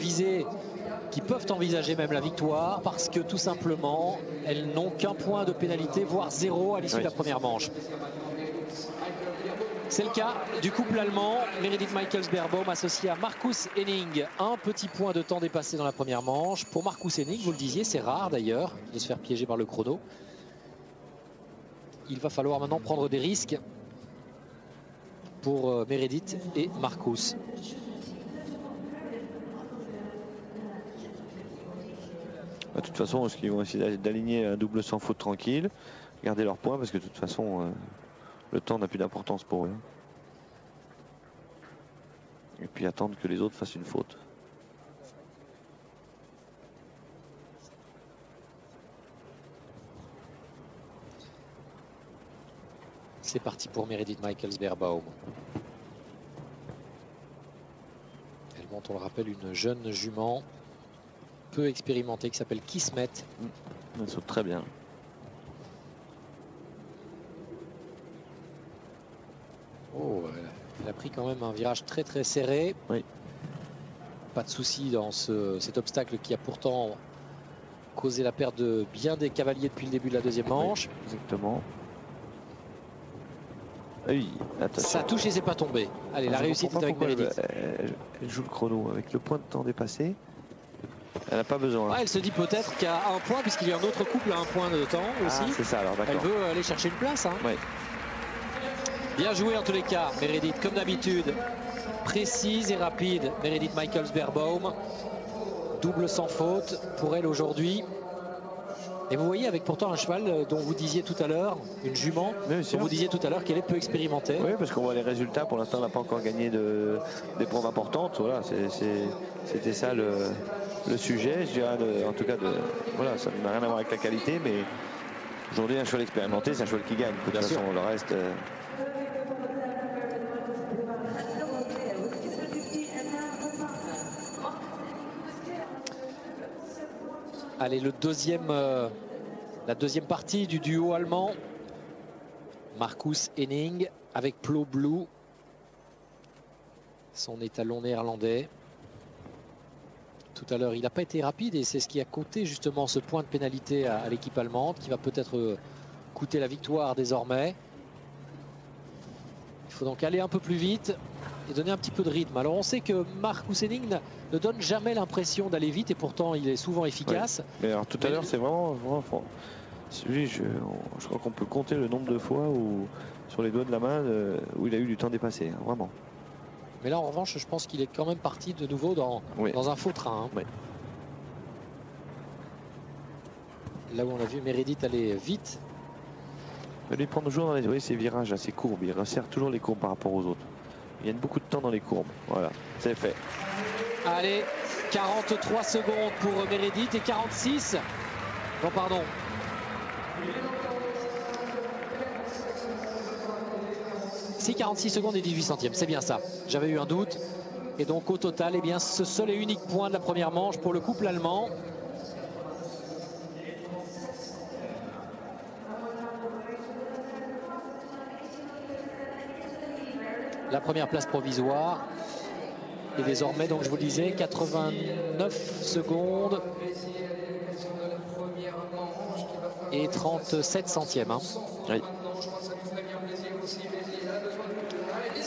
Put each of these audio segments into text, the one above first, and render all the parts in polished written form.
viser, qui peuvent envisager même la victoire, parce que tout simplement, elles n'ont qu'un point de pénalité, voire 0 à l'issue de la première manche. C'est le cas du couple allemand, Meredith Michels-Beerbaum associé à Marcus Henning. Un petit point de temps dépassé dans la première manche. Pour Marcus Henning, vous le disiez, c'est rare d'ailleurs de se faire piéger par le chrono. Il va falloir maintenant prendre des risques pour Meredith et Marcus. De toute façon, est-ce qu'ils vont essayer d'aligner un double sans faute tranquille, garder leur point, parce que de toute façon, le temps n'a plus d'importance pour eux. Et puis attendre que les autres fassent une faute. C'est parti pour Meredith Michels-Beerbaum. Elle monte, on le rappelle, une jeune jument peu expérimentée qui s'appelle Kismet. Elle saute très bien. Oh, elle a pris quand même un virage très très serré. Oui. Pas de souci dans cet obstacle qui a pourtant causé la perte de bien des cavaliers depuis le début de la deuxième manche. Oui, exactement. Oui, attention. Ça touche et c'est pas tombé. Allez, la réussite est avec Meredith. Elle joue le chrono avec le point de temps dépassé. Elle n'a pas besoin. Ah, elle se dit peut-être qu'à un point, puisqu'il y a un autre couple à un point de temps aussi. C'est ça, alors d'accord. Elle veut aller chercher une place. Hein. Oui. Bien joué en tous les cas, Meredith, comme d'habitude. Précise et rapide, Meredith Michels-Beerbaum. Double sans faute pour elle aujourd'hui. Et vous voyez, avec pourtant un cheval dont vous disiez tout à l'heure, une jument, dont vous disiez tout à l'heure qu'elle est peu expérimentée. Oui, parce qu'on voit les résultats. Pour l'instant, on n'a pas encore gagné d'épreuves importantes. Voilà, c'était ça le sujet. Je dirais, en tout cas, voilà, ça n'a rien à voir avec la qualité, mais aujourd'hui, un cheval expérimenté, c'est un cheval qui gagne. De toute façon, le reste. Allez, la deuxième partie du duo allemand. Marcus Henning avec Plo Blue, son étalon néerlandais. Tout à l'heure, il n'a pas été rapide et c'est ce qui a coûté justement ce point de pénalité à l'équipe allemande, qui va peut-être coûter la victoire désormais. Il faut donc aller un peu plus vite et donner un petit peu de rythme. Alors on sait que Marcus Henning ne donne jamais l'impression d'aller vite et pourtant il est souvent efficace. Ouais. Mais alors tout à l'heure, c'est vraiment celui, je crois qu'on peut compter le nombre de fois où, sur les doigts de la main où il a eu du temps dépassé, hein, vraiment. Mais là en revanche, je pense qu'il est quand même parti de nouveau dans un faux train. Hein. Oui. Là où on a vu Meredith aller vite. Il lui prend toujours dans ces virages assez courbes. Il resserre toujours les courbes par rapport aux autres. Il gagne beaucoup de temps dans les courbes. Voilà, c'est fait. Allez, 43 secondes pour Meredith et 46. Non, pardon. Si, 46 secondes et 18 centièmes, c'est bien ça. J'avais eu un doute. Et donc au total, eh bien, ce seul et unique point de la première manche pour le couple allemand. La première place provisoire est désormais, donc je vous le disais, 89 secondes et 37 centièmes. Hein. Oui.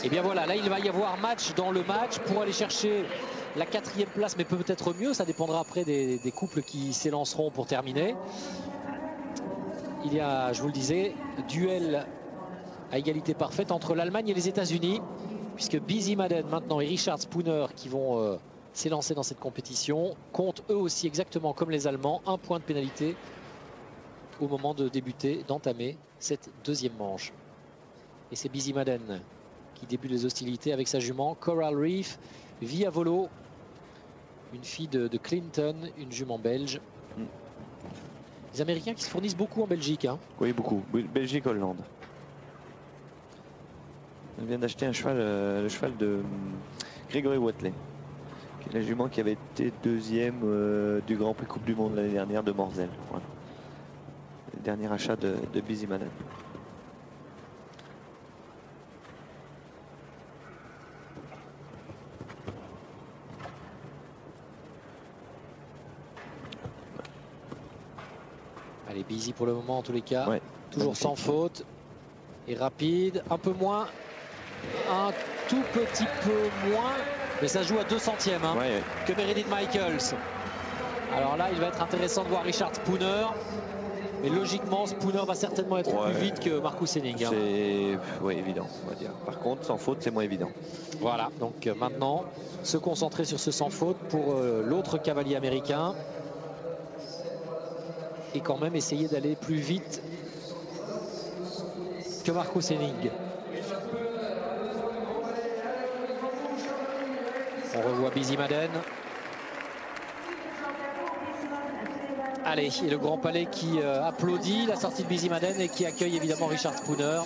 Et bien voilà, là il va y avoir match dans le match pour aller chercher la 4e place, mais peut-être mieux, ça dépendra après des couples qui s'élanceront pour terminer. Il y a, je vous le disais, duel à égalité parfaite entre l'Allemagne et les États-Unis, puisque Busy Madden maintenant et Richard Spooner qui vont s'élancer dans cette compétition comptent eux aussi exactement comme les Allemands un point de pénalité au moment de débuter, d'entamer cette deuxième manche. Et c'est Busy Madden qui débute les hostilités avec sa jument Coral Reef Via Volo, une fille de Clinton, une jument belge. Les Américains qui se fournissent beaucoup en Belgique. Hein. Oui, beaucoup. Belgique, Hollande. On vient d'acheter un cheval, le cheval de Gregory Watley, qui est la jument qui avait été deuxième du Grand Prix Coupe du Monde l'année dernière de Morzel. Voilà. Le dernier achat de Busy Madden. Allez, Busy pour le moment en tous les cas. Ouais, toujours sans faute. Et rapide, un peu moins. Un tout petit peu moins. Mais ça joue à 2 centièmes hein, que Meredith Michaels. Alors là, il va être intéressant de voir Richard Spooner. Mais logiquement, Spooner va certainement être plus vite que Marcus Hennig. Hein. C'est évident, on va dire. Par contre, sans faute, c'est moins évident. Voilà, donc maintenant, se concentrer sur ce sans faute pour l'autre cavalier américain. Et quand même essayer d'aller plus vite que Marcus Hennig. On revoit Busy Madden. Allez, et le Grand Palais qui applaudit la sortie de Busy Madden et qui accueille évidemment Richard Spooner.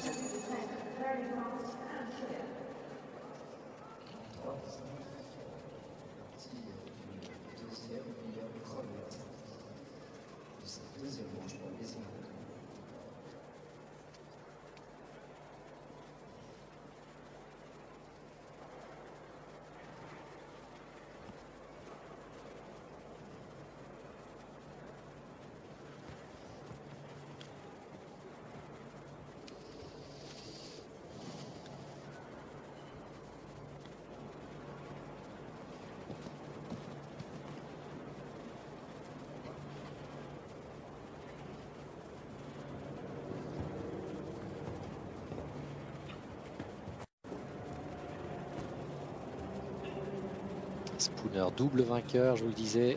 Spooner, double vainqueur, je vous le disais,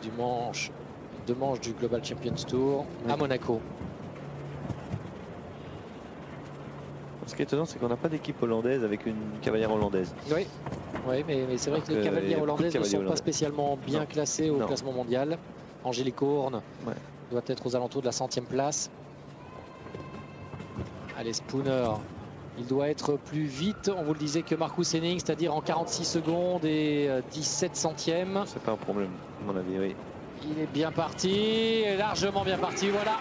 du manche, 2 manches du Global Champions Tour à Monaco. Ce qui est étonnant, c'est qu'on n'a pas d'équipe hollandaise avec une cavalière hollandaise. Oui, mais c'est vrai que les cavalières hollandaises ne sont pas spécialement bien classées au classement mondial. Angélique Hoorn doit être aux alentours de la 100e place. Allez, Spooner. Il doit être plus vite, on vous le disait, que Marcus Hennig, c'est-à-dire en 46 secondes et 17 centièmes. C'est pas un problème, à mon avis, oui. Il est bien parti, largement bien parti. Voilà,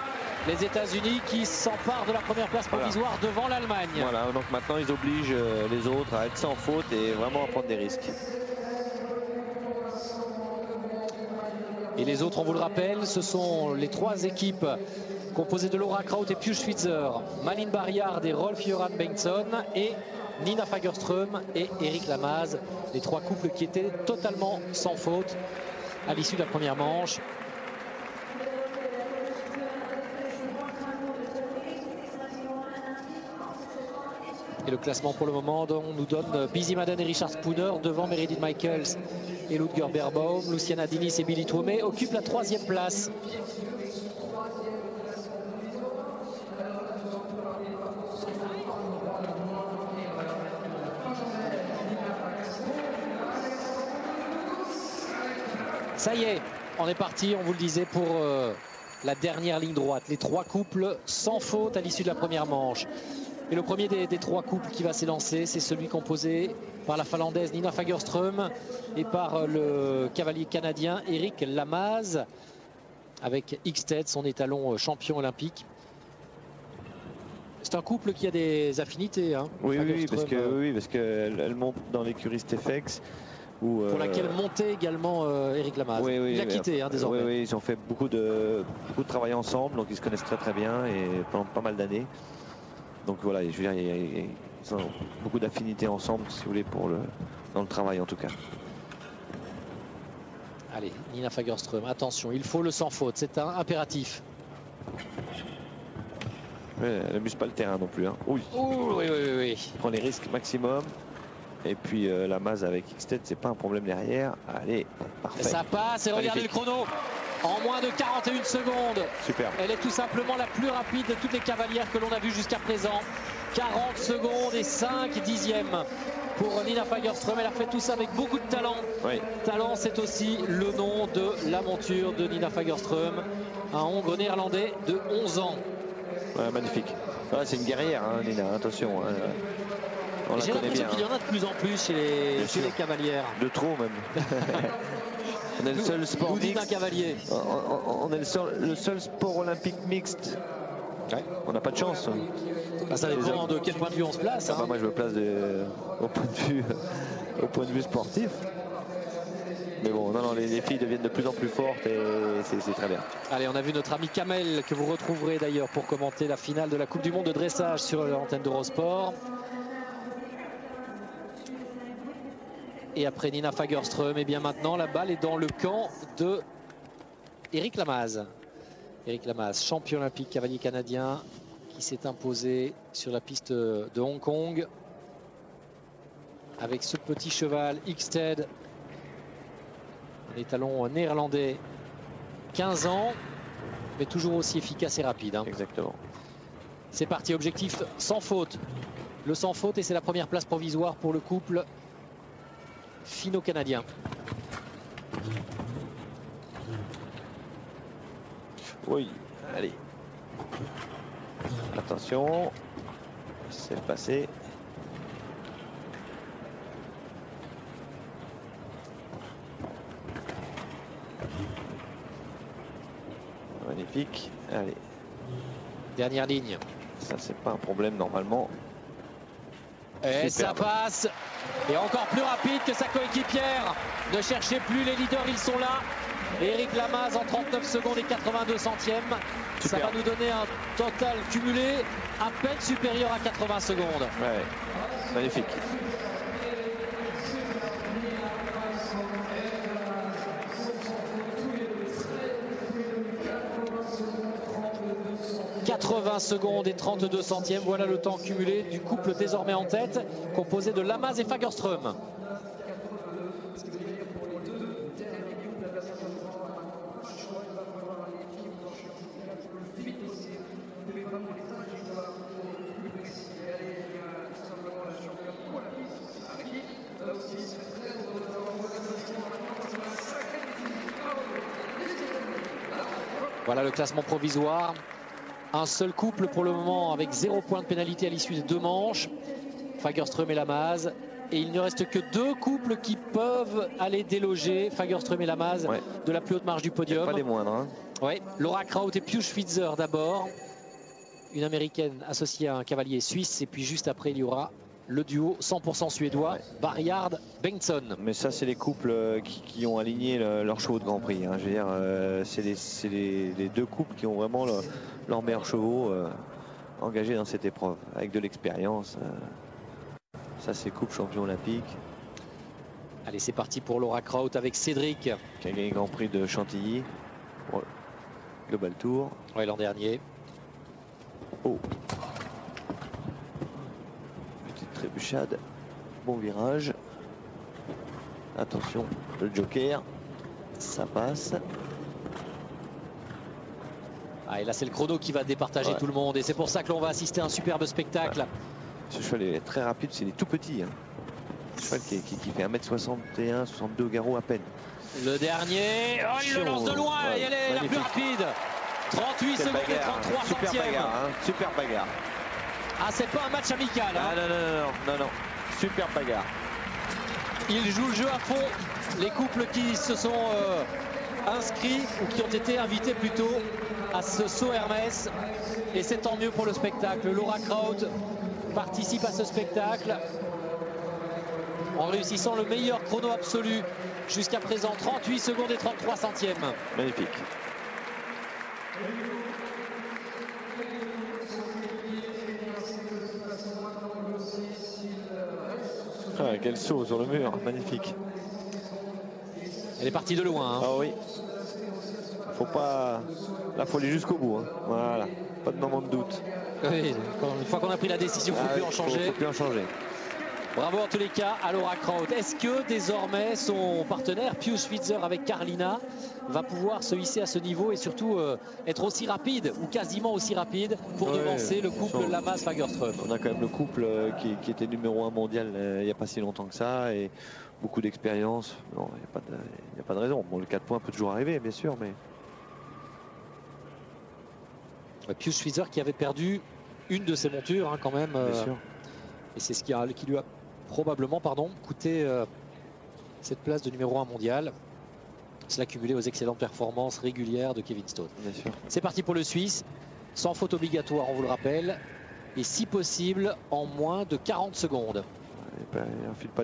les États-Unis qui s'emparent de la première place provisoire devant l'Allemagne. Voilà, donc maintenant ils obligent les autres à être sans faute et vraiment à prendre des risques. Et les autres, on vous le rappelle, ce sont les 3 équipes composé de Laura Kraut et Pius Schwitzer, Malin Barriard et Rolf-Göran Bengtsson et Nina Fagerström et Eric Lamaze, les 3 couples qui étaient totalement sans faute à l'issue de la première manche. Et le classement pour le moment, on nous donne Busy Madden et Richard Spooner devant Meredith Michaels et Ludger Beerbaum. Luciana Diniz et Billy Twomey occupent la 3e place. Ça y est, on est parti, on vous le disait, pour la dernière ligne droite. Les 3 couples sans faute à l'issue de la première manche. Et le premier des 3 couples qui va s'élancer, c'est celui composé par la Finlandaise Nina Fagerström et par le cavalier canadien Eric Lamaze, avec Hickstead, son étalon champion olympique. C'est un couple qui a des affinités. Hein, oui, parce qu'elle monte dans l'écurie Stefex. Pour laquelle montait également Eric Lamaze. Il a quitté désormais. Oui, ils ont fait beaucoup de travail ensemble, donc ils se connaissent très bien et pendant pas mal d'années. Donc voilà, je veux dire, ils ont beaucoup d'affinités ensemble, si vous voulez, dans le travail en tout cas. Allez, Nina Fagerström, attention, il faut le sans faute, c'est un impératif. Elle n'amuse pas le terrain non plus. Hein. Oui. Oui. Elle prend les risques maximum. Et puis Lamaze avec Hickstead, c'est pas un problème derrière. Allez, parfait. Ça passe et regardez le chrono. En moins de 41 secondes. Super. Elle est tout simplement la plus rapide de toutes les cavalières que l'on a vues jusqu'à présent. 40 secondes et 5 dixièmes pour Nina Fagerström. Elle a fait tout ça avec beaucoup de talent. Oui. Talent, c'est aussi le nom de la monture de Nina Fagerström. Un Hongo-néerlandais de 11 ans. Ouais, magnifique. Ouais, c'est une guerrière, hein, Nina, attention. J'ai l'impression qu'il y en a de plus en plus chez les cavalières. De trop même. On est le seul sport mixte. Cavalier. On est le seul sport olympique mixte. Ouais. On n'a pas de chance. Ça dépend de quel point de vue on se place. Moi je me place au point de vue sportif. Mais bon, non, les filles deviennent de plus en plus fortes et c'est très bien. Allez, on a vu notre ami Kamel, que vous retrouverez d'ailleurs pour commenter la finale de la Coupe du Monde de dressage sur l'antenne d'Eurosport. Et après Nina Fagerström, et bien maintenant la balle est dans le camp de Eric Lamaze. Eric Lamaze, champion olympique cavalier canadien, qui s'est imposé sur la piste de Hong Kong avec ce petit cheval X-Ted, les talons néerlandais, 15 ans, mais toujours aussi efficace et rapide. Hein. Exactement. C'est parti, objectif sans faute. Le sans faute, et c'est la première place provisoire pour le couple finno-canadien. Oui, allez. Attention, c'est passé. Magnifique, allez. Dernière ligne. Ça, c'est pas un problème normalement. Et Superbe. ça passe. Et encore plus rapide que sa coéquipière. Ne cherchez plus, les leaders, ils sont là. Eric Lamaze en 39 secondes et 82 centièmes. Ça va nous donner un total cumulé à peine supérieur à 80 secondes. Ouais, magnifique. « 80 secondes et 32 centièmes, voilà le temps cumulé du couple désormais en tête, composé de Lamaze et Fagerström. Voilà le classement provisoire. Un seul couple pour le moment avec 0 point de pénalité à l'issue des 2 manches. Fagerström et Lamaze. Et il ne reste que 2 couples qui peuvent aller déloger Fagerström et Lamaze de la plus haute marge du podium. Pas des moindres. Hein. Ouais. Laura Kraut et Pius Schwitzer d'abord. Une américaine associée à un cavalier suisse. Et puis juste après, il y aura le duo 100% suédois, Barriard Bengtsson. Mais ça, c'est les couples qui ont aligné leurs chevaux de Grand Prix. Hein. Je veux dire, c'est les 2 couples qui ont vraiment leurs meilleurs chevaux engagés dans cette épreuve, avec de l'expérience. Ça, c'est couple champion olympique. Allez, c'est parti pour Laura Kraut avec Cédric. Qui a gagné le Grand Prix de Chantilly. Pour Global Tour. Ouais, l'an dernier. Oh. Trébuchade, bon virage, attention le joker, ça passe. Ah, et là c'est le chrono qui va départager tout le monde, et c'est pour ça que l'on va assister à un superbe spectacle. Ce cheval est très rapide, c'est tout petit. Hein. Ce cheval qui fait 1m61, 62 au garrot à peine. Le dernier, oh, il le lance de loin, et elle est la plus rapide. 38 secondes et 33 super centièmes. Bagarre, hein. Super bagarre. Ah, c'est pas un match amical. Hein. Ah, non. Super bagarre. Ils jouent le jeu à fond. Les couples qui se sont inscrits, ou qui ont été invités plutôt, à ce saut Hermès. Et c'est tant mieux pour le spectacle. Laura Kraut participe à ce spectacle en réussissant le meilleur chrono absolu jusqu'à présent. 38 secondes et 33 centièmes. Magnifique. Ah, quel saut sur le mur, magnifique. Elle est partie de loin. Hein. Ah oui. Faut pas. Là, faut aller jusqu'au bout. Hein. Voilà. Pas de moment de doute. Oui, une fois qu'on a pris la décision, il ne faut plus en changer. Faut plus en changer. Bravo en tous les cas à Laura Kraut. Est-ce que désormais son partenaire Pius Schwitzer avec Carlina va pouvoir se hisser à ce niveau et surtout être aussi rapide ou quasiment aussi rapide pour devancer le couple Lamaze-Fagerström? On a quand même le couple qui était numéro 1 mondial il n'y a pas si longtemps que ça et beaucoup d'expérience. Non, il n'y a pas de raison. Bon, le 4 points peut toujours arriver, bien sûr, mais. Pius Schwitzer qui avait perdu une de ses montures hein, quand même. Bien sûr. Et c'est ce qui lui a probablement coûté cette place de numéro 1 mondial. Cela cumulé aux excellentes performances régulières de Kevin Stone. C'est parti pour le Suisse, sans faute obligatoire, on vous le rappelle, et si possible en moins de 40 secondes. Il n'enfile pas